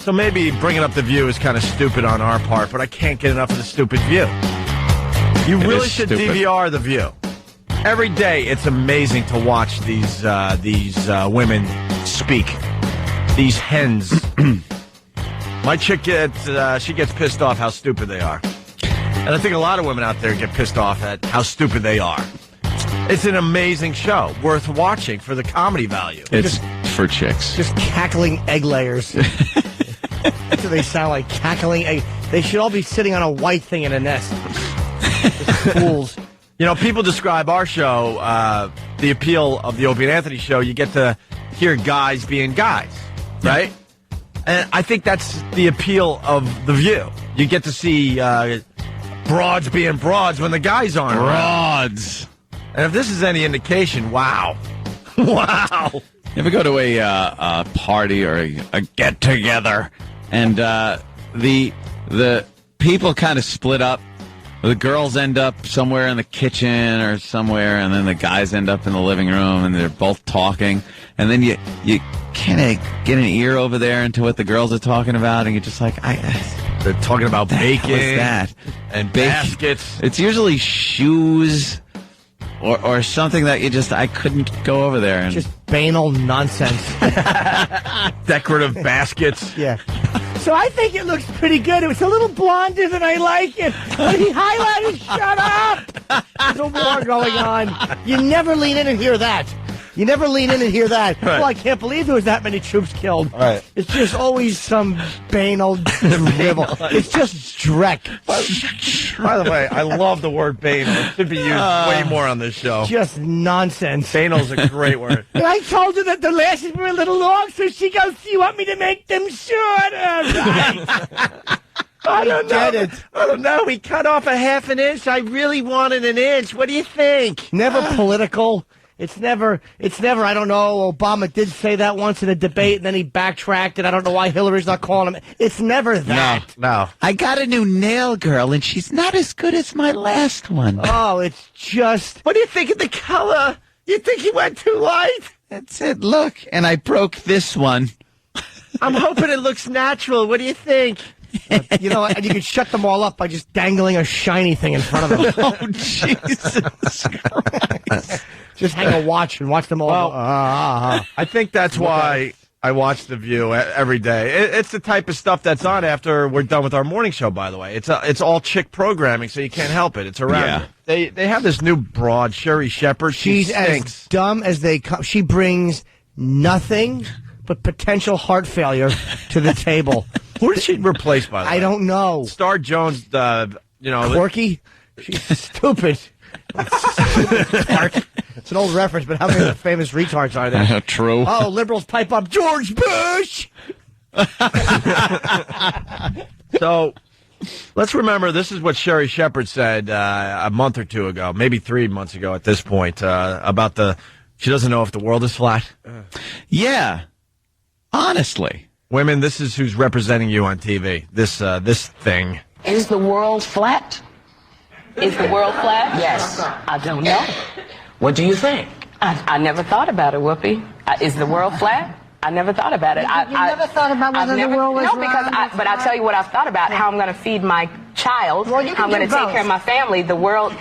So maybe bringing up The View is kind of stupid on our part, but I can't get enough of the stupid View. You really should DVR The View. Every day, it's amazing to watch these women speak. These hens. My chick she gets pissed off how stupid they are. And I think a lot of women out there get pissed off at how stupid they are. It's an amazing show, worth watching for the comedy value. It's for chicks. Just cackling egg layers. That's what they sound like, cackling egg. They should all be sitting on a white thing in a nest. Just fools. You know, people describe our show, the appeal of the Opie and Anthony show, you get to hear guys being guys, right? And I think that's the appeal of The View. You get to see broads being broads when the guys aren't. Broads. And if this is any indication, wow. Wow. You ever go to a party or a get-together, and the people kind of split up? The girls end up somewhere in the kitchen or somewhere, and then the guys end up in the living room, and they're both talking. And then you kind of get an ear over there into what the girls are talking about, and you're just like, they're talking about bacon that? And baskets. It's usually shoes or something that I couldn't go over there. And just banal nonsense. Decorative baskets. Yeah. So I think it looks pretty good. It was a little blonder than I like it. But he highlighted, shut up! There's a war going on. You never lean in and hear that. You never lean in and hear that. Right. Well, I can't believe there was that many troops killed. Right. It's just always some banal drivel. It's just dreck. By the way, I love the word banal. It should be used way more on this show. Just nonsense. Banal's a great word. And I told her that the lashes were a little long, so she goes, you want me to make them shorter? Right. I don't know. I don't know. We cut off a half an inch. I really wanted an inch. What do you think? Never political. It's never, I don't know, Obama did say that once in a debate, and then he backtracked, and I don't know why Hillary's not calling him. It's never that. No. I got a new nail girl, and she's not as good as my last one. Oh, it's just... What do you think of the color? You think he went too light? That's it, look. And I broke this one. I'm hoping it looks natural. What do you think? You know, and you can shut them all up by just dangling a shiny thing in front of them. Oh, Jesus Christ. Just hang a watch and watch them all. Well, I think that's why I watch The View every day. It's the type of stuff that's on after we're done with our morning show, by the way. It's all chick programming, so you can't help it. It's around. Yeah. They have this new broad, Sherry Shepherd. She's as dumb as they come. She brings nothing but potential heart failure to the table. Who did she replace, by the way? I don't know. Star Jones, Corky? She's stupid. It's an old reference, but how many famous retards are there? True. Oh, liberals pipe up George Bush! So, let's remember, this is what Sherry Shepherd said a month or two ago, maybe 3 months ago at this point, about she doesn't know if the world is flat. Yeah. Honestly. Women, this is who's representing you on TV. This thing. Is the world flat? Is the world flat? Yes. I don't know. What do you think? I never thought about it, Whoopi. Is the world flat? I never thought about it. You never thought about whether the world was round? No, because but I'll tell you what I've thought about, how I'm going to feed my child, well, how I'm going to take care of my family. The world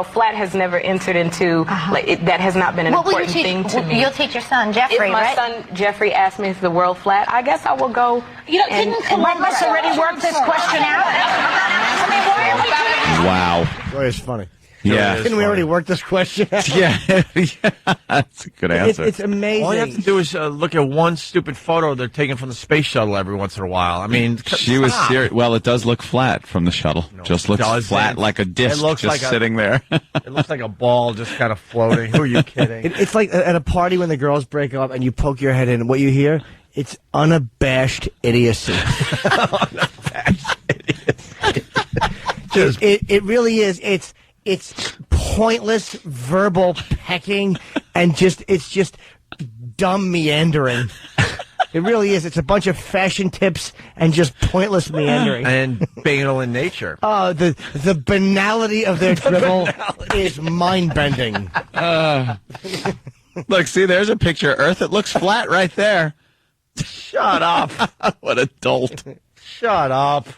flat has never entered into, that has not been an important thing to me. You'll teach your son, Jeffrey, If my son, Jeffrey, asks me, is the world flat, I guess I will go. Didn't Columbus already work this question out? I mean, why are we doing Wow. Boy, it's funny. Yeah. Didn't we already work this question out? Yeah. That's a good answer. It's amazing. All you have to do is look at one stupid photo they're taking from the space shuttle every once in a while. I mean, she was serious. Well, it does look flat from the shuttle. No, just looks flat, like a disc just like sitting there. It looks like a ball just kind of floating. Who are you kidding? It's like at a party when the girls break up and you poke your head in, and what you hear, it's unabashed idiocy. Unabashed idiocy. It really is. It's pointless verbal pecking and it's just dumb meandering. It really is. It's a bunch of fashion tips and just pointless meandering. And banal in nature. Oh, the banality of their dribble is mind-bending. Look, see, there's a picture of Earth. It looks flat right there. Shut up. What a dolt. Shut up.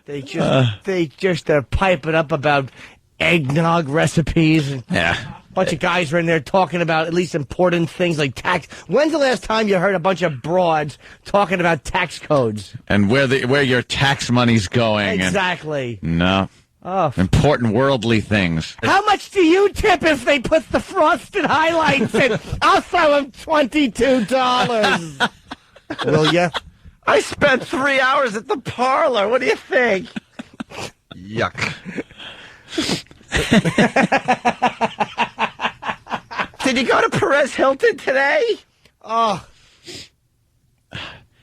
They just are piping up about eggnog recipes. And Yeah. a bunch of guys are in there talking about at least important things like tax. When's the last time you heard a bunch of broads talking about tax codes? And where your tax money's going. Exactly. No. Oh. Important worldly things. How much do you tip if they put the frosted highlights in? I'll throw them $22. Will ya? I spent 3 hours at the parlor. What do you think? Yuck. Did you go to Perez Hilton today? Oh.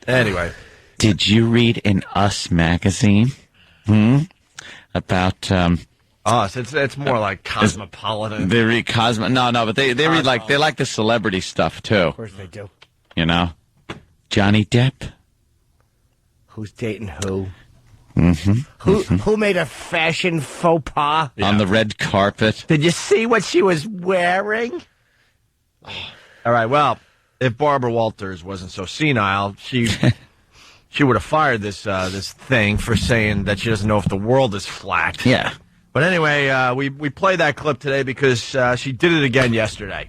Anyway. Did you read in Us magazine? About Us. It's more like Cosmopolitan. they read No, but they read like they like the celebrity stuff too. Of course they do. You know, Johnny Depp. Who's dating who? Mm-hmm. Who made a fashion faux pas? On the red carpet. Did you see what she was wearing? All right, well, if Barbara Walters wasn't so senile, she would have fired this thing for saying that she doesn't know if the world is flat. Yeah. But anyway, we played that clip today because she did it again yesterday.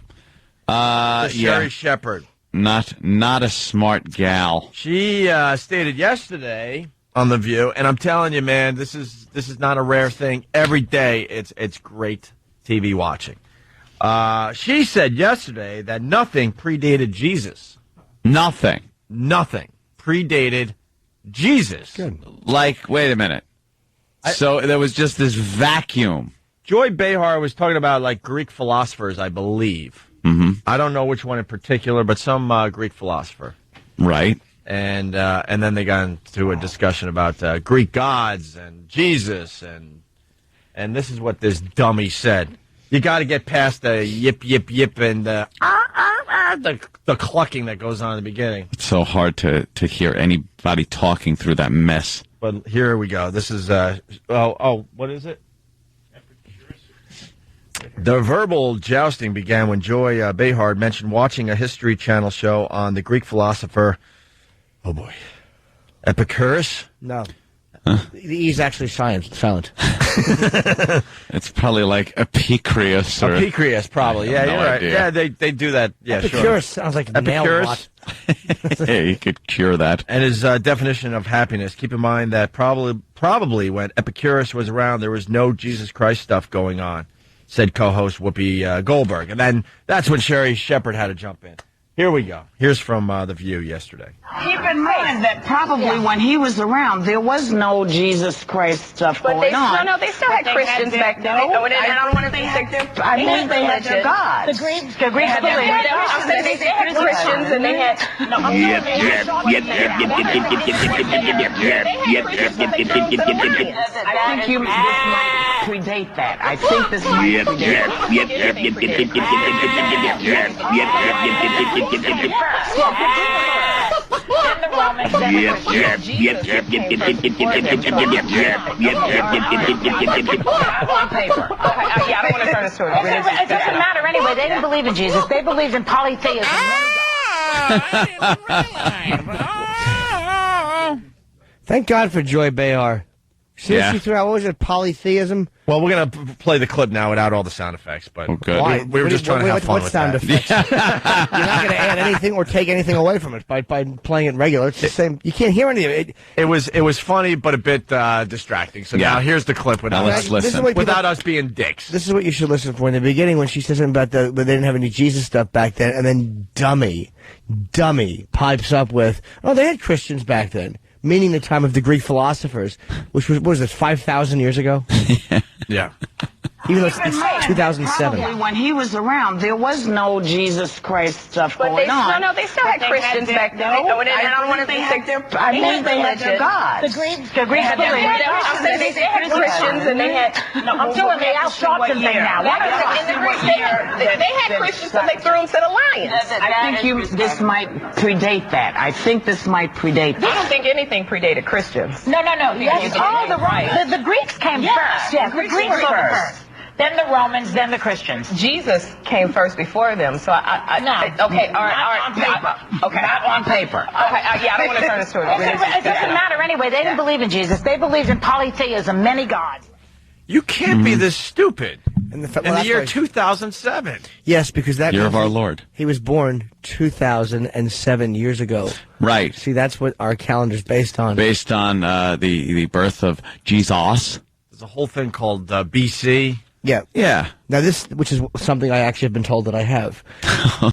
Sherry Shepherd. Not a smart gal. She stated yesterday on The View, and I'm telling you, man, this is not a rare thing. Every day, it's great TV watching. She said yesterday that nothing predated Jesus. Nothing Predated Jesus. Good. Like, wait a minute. So there was just this vacuum. Joy Behar was talking about like Greek philosophers, I believe. Mm-hmm. I don't know which one in particular, but some Greek philosopher. Right. And then they got into a discussion about Greek gods and Jesus, and this is what this dummy said. You got to get past the yip, yip, yip, and the clucking that goes on in the beginning. It's so hard to hear anybody talking through that mess. But here we go. This is, what is it? The verbal jousting began when Joy Behar mentioned watching a History Channel show on the Greek philosopher, oh boy, Epicurus? No. Huh? The E's actually silent. It's probably like Epicurus. Or Epicurus, probably. Yeah, you're right. Idea. Yeah, they do that. Yeah, Epicurus sure. sounds like Epicurus. Yeah, you could cure that. And his definition of happiness. Keep in mind that probably when Epicurus was around, there was no Jesus Christ stuff going on, said co-host Whoopi Goldberg. And then that's when Sherry Shepherd had to jump in. Here we go. Here's from The View yesterday. Keep in mind that probably when he was around, there was no Jesus Christ stuff going on. No, they still had Christians back then. I don't want to think I mean, they had their gods. The Greeks believed they had Christians and they had... I think this might predate that. I think this might predate It doesn't matter anyway. They didn't believe in Jesus. They believed in polytheism. Thank God for Joy Behar. She threw out, what was it, polytheism? Well, we're going to play the clip now without all the sound effects, but okay. we were just trying to have fun with sound that. Effects? You're not going to add anything or take anything away from it by playing it regular. It's the same. You can't hear any of it. It was funny, but a bit distracting. So now here's the clip without us being dicks. This is what you should listen for in the beginning when she says something about they didn't have any Jesus stuff back then, and then dummy pipes up with, oh, they had Christians back then. Meaning the time of the Greek philosophers, which was, what was it, 5,000 years ago? Yeah. Even though it's 2007. Probably when he was around, there was no Jesus Christ stuff going on. No, they still had Christians back then. I don't want to think I mean, they had their gods. The Greeks believed they had Christians and they had... I'm doing the Al Sharpton thing now. They had Christians, so they threw them to the lions. I think this might predate that. I think this might predate that. I don't think anything predated Christians. No. Yes. The Greeks came first. Yes, the Greeks were first. then the Romans, then the Christians. Jesus came first before them, so okay, all right, on paper. Okay, not on paper. Okay, yeah, I don't want to turn this to a It doesn't matter anyway. They didn't believe in Jesus. They believed in polytheism, many gods. You can't be this stupid In the year 2007. Yes, because that Year of our Lord. He was born 2007 years ago. Right. See, that's what our calendar's based on. Based on the birth of Jesus. There's a whole thing called BC. Yeah. Yeah. Now this, which is something I actually have been told that I have.